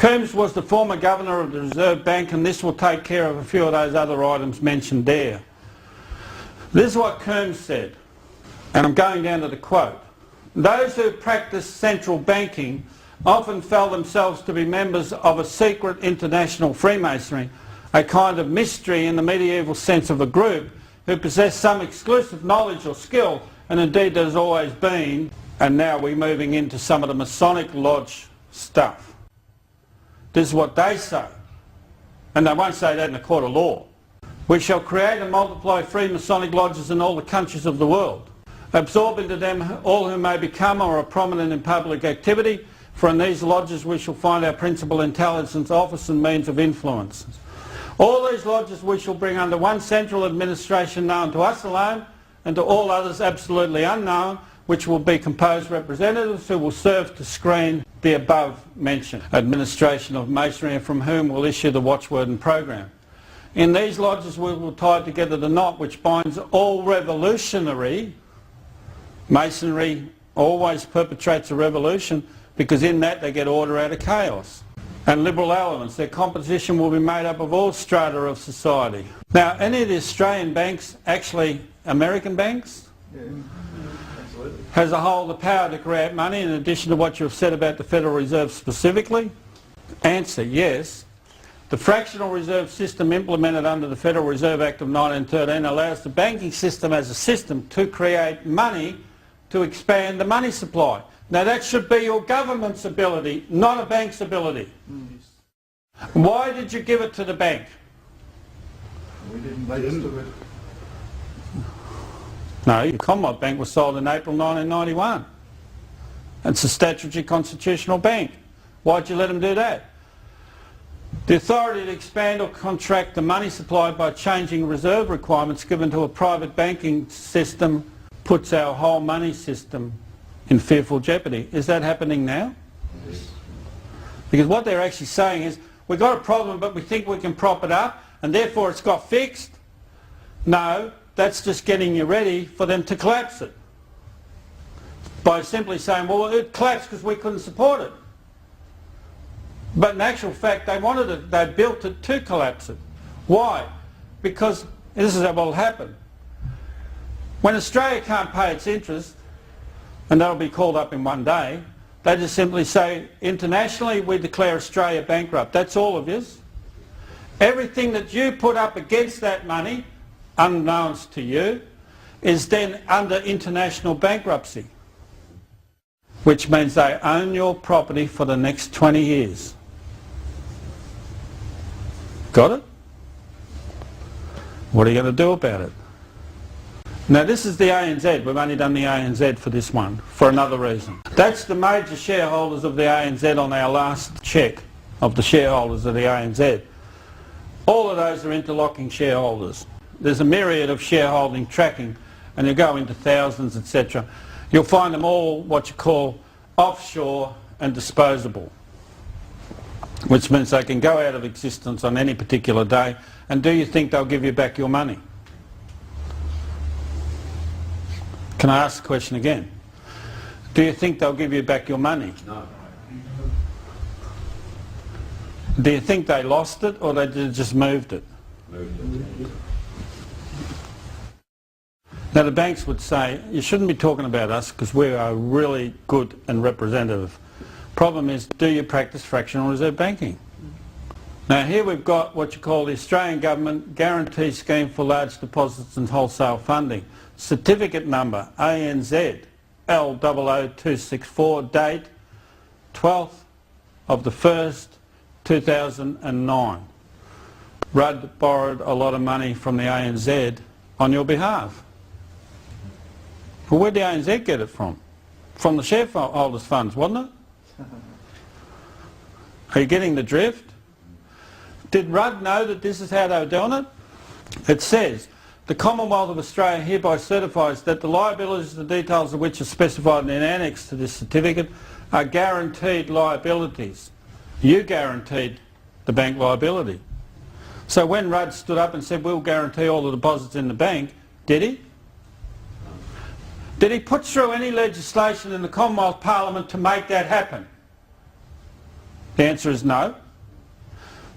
Coombs was the former governor of the Reserve Bank, and this will take care of a few of those other items mentioned there. This is what Coombs said, and I'm going down to the quote. Those who practice central banking often felt themselves to be members of a secret international Freemasonry, a kind of mystery in the medieval sense of a group who possess some exclusive knowledge or skill, and indeed there has always been, and now we're moving into some of the Masonic Lodge stuff. This is what they say, and they won't say that in a court of law. We shall create and multiply free Masonic lodges in all the countries of the world, absorb into them all who may become or are prominent in public activity, for in these lodges we shall find our principal intelligence, office and means of influence. All these lodges we shall bring under one central administration known to us alone, and to all others absolutely unknown, which will be composed representatives who will serve to screen the above mentioned administration of Masonry, and from whom will issue the watchword and program. In these lodges we will tie together the knot which binds all revolutionary. Masonry always perpetrates a revolution because in that they get order out of chaos. And liberal elements, their composition will be made up of all strata of society. Now, any of the Australian banks, actually American banks, has a whole the power to create money in addition to what you've said about the Federal Reserve specifically? Answer, yes. The fractional reserve system implemented under the Federal Reserve Act of 1913 allows the banking system as a system to create money to expand the money supply. Now that should be your government's ability, not a bank's ability. Why did you give it to the bank? We didn't make us do it. No, the Commonwealth Bank was sold in April 1991. It's a statutory constitutional bank. Why'd you let them do that? The authority to expand or contract the money supply by changing reserve requirements given to a private banking system puts our whole money system in fearful jeopardy. Is that happening now? Yes. Because what they're actually saying is, we've got a problem but we think we can prop it up and therefore it's got fixed. No, that's just getting you ready for them to collapse it. By simply saying, well, it collapsed because we couldn't support it. But in actual fact, they wanted it, they built it to collapse it. Why? Because this is what will happen. When Australia can't pay its interest, and that'll be called up in one day, they just simply say, internationally we declare Australia bankrupt. That's all of this. Everything that you put up against that money, unbeknownst to you, is then under international bankruptcy, which means they own your property for the next 20 years. Got it? What are you going to do about it? Now this is the ANZ. We've only done the ANZ for this one, for another reason. That's the major shareholders of the ANZ on our last check of the shareholders of the ANZ. All of those are interlocking shareholders. There's a myriad of shareholding tracking, and you go into thousands, etc. You'll find them all what you call offshore and disposable, which means they can go out of existence on any particular day. And do you think they'll give you back your money? Can I ask the question again? Do you think they'll give you back your money? No. Do you think they lost it or they just moved it? Moved it. Now the banks would say, you shouldn't be talking about us because we are really good and representative. Problem is, do you practice fractional reserve banking? Now here we've got what you call the Australian Government Guarantee Scheme for Large Deposits and Wholesale Funding. Certificate number ANZ L00264, date 12th of the 1st 2009. Rudd borrowed a lot of money from the ANZ on your behalf. Well, where'd the ANZ get it from? From the shareholders' funds, wasn't it? Are you getting the drift? Did Rudd know that this is how they were doing it? It says, the Commonwealth of Australia hereby certifies that the liabilities, the details of which are specified in an annex to this certificate, are guaranteed liabilities. You guaranteed the bank liability. So when Rudd stood up and said, we'll guarantee all the deposits in the bank, did he? Did he put through any legislation in the Commonwealth Parliament to make that happen? The answer is no.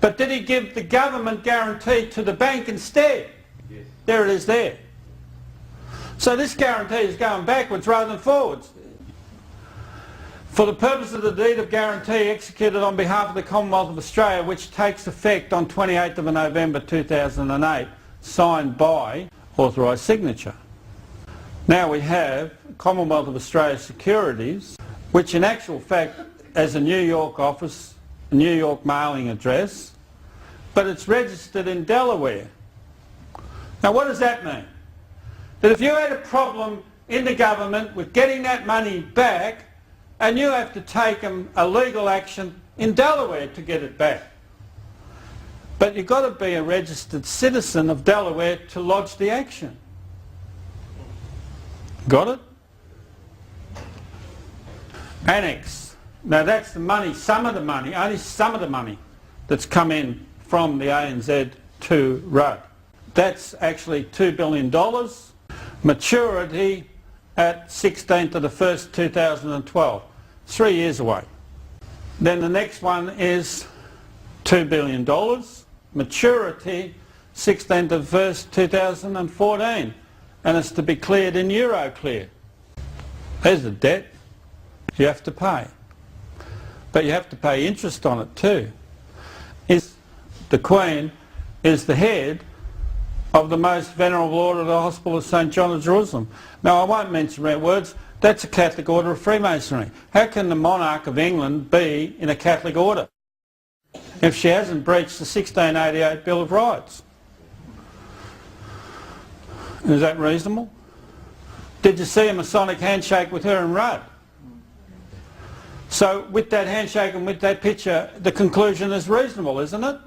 But did he give the government guarantee to the bank instead? Yes. There it is there. So this guarantee is going backwards rather than forwards. For the purpose of the deed of guarantee executed on behalf of the Commonwealth of Australia, which takes effect on 28th of November 2008, signed by authorised signature. Now we have Commonwealth of Australia Securities, which in actual fact has a New York office, a New York mailing address, but it's registered in Delaware. Now what does that mean? That if you had a problem in the government with getting that money back, and you have to take a legal action in Delaware to get it back. But you've got to be a registered citizen of Delaware to lodge the action. Got it? Annex. Now that's the money, some of the money, only some of the money that's come in from the ANZ to Rudd. That's actually $2 billion. Maturity at 16th of the 1st, 2012. 3 years away. Then the next one is $2 billion. Maturity 16th of the 1st, 2014. And it's to be cleared in Euroclear. There's the debt you have to pay. But you have to pay interest on it too. The Queen is the head of the most venerable order of the Hospital of St John of Jerusalem. Now I won't mention red words, that's a Catholic order of Freemasonry. How can the monarch of England be in a Catholic order if she hasn't breached the 1688 Bill of Rights? Is that reasonable? Did you see a Masonic handshake with her and Rudd? So with that handshake and with that picture, the conclusion is reasonable, isn't it?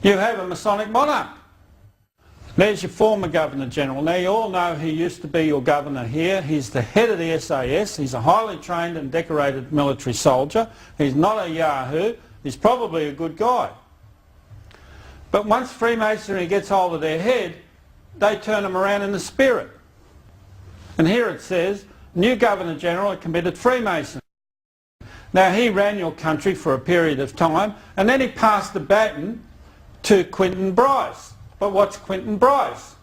You have a Masonic monarch. There's your former Governor-General. Now you all know he used to be your governor here. He's the head of the SAS. He's a highly trained and decorated military soldier. He's not a yahoo. He's probably a good guy. But once Freemasonry gets hold of their head, they turn them around in the spirit. And here it says, new Governor-General had committed Freemasonry. Now he ran your country for a period of time and then he passed the baton to Quinton Bryce. But what's Quinton Bryce?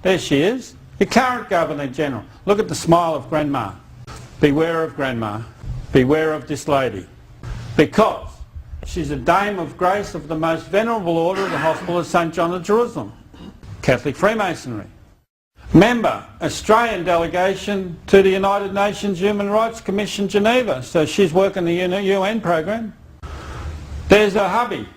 There she is, your current Governor-General. Look at the smile of Grandma. Beware of Grandma. Beware of this lady. Because she's a dame of grace of the most venerable order of the Hospital of St John of Jerusalem. Catholic Freemasonry. Member, Australian delegation to the United Nations Human Rights Commission, Geneva. So she's working the UN program. There's her hubby.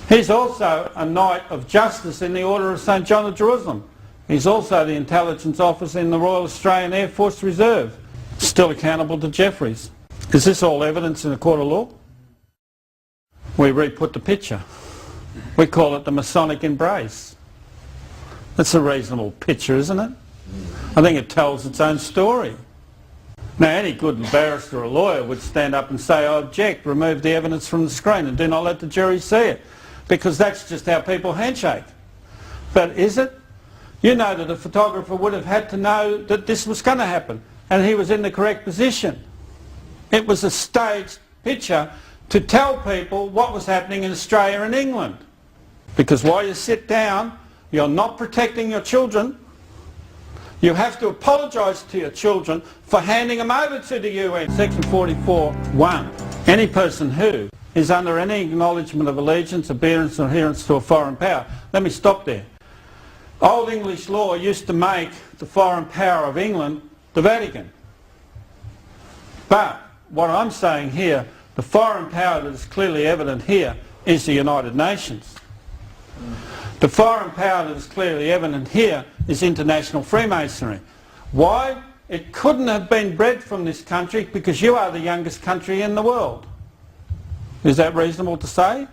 He's also a Knight of Justice in the Order of St John of Jerusalem. He's also the Intelligence Officer in the Royal Australian Air Force Reserve. Still accountable to Jeffreys. Is this all evidence in a court of law? We re-put the picture. We call it the Masonic embrace. That's a reasonable picture, isn't it? I think it tells its own story. Now any good barrister or lawyer would stand up and say, I object, remove the evidence from the screen and do not let the jury see it. Because that's just how people handshake. But is it? You know that a photographer would have had to know that this was going to happen and he was in the correct position. It was a staged picture to tell people what was happening in Australia and England. Because while you sit down, you're not protecting your children. You have to apologise to your children for handing them over to the UN. Section 44(1). Any person who is under any acknowledgement of allegiance, obedience or adherence to a foreign power. Let me stop there. Old English law used to make the foreign power of England the Vatican. But what I'm saying here, the foreign power that is clearly evident here is the United Nations. The foreign power that is clearly evident here is international Freemasonry. Why? It couldn't have been bred from this country because you are the youngest country in the world. Is that reasonable to say?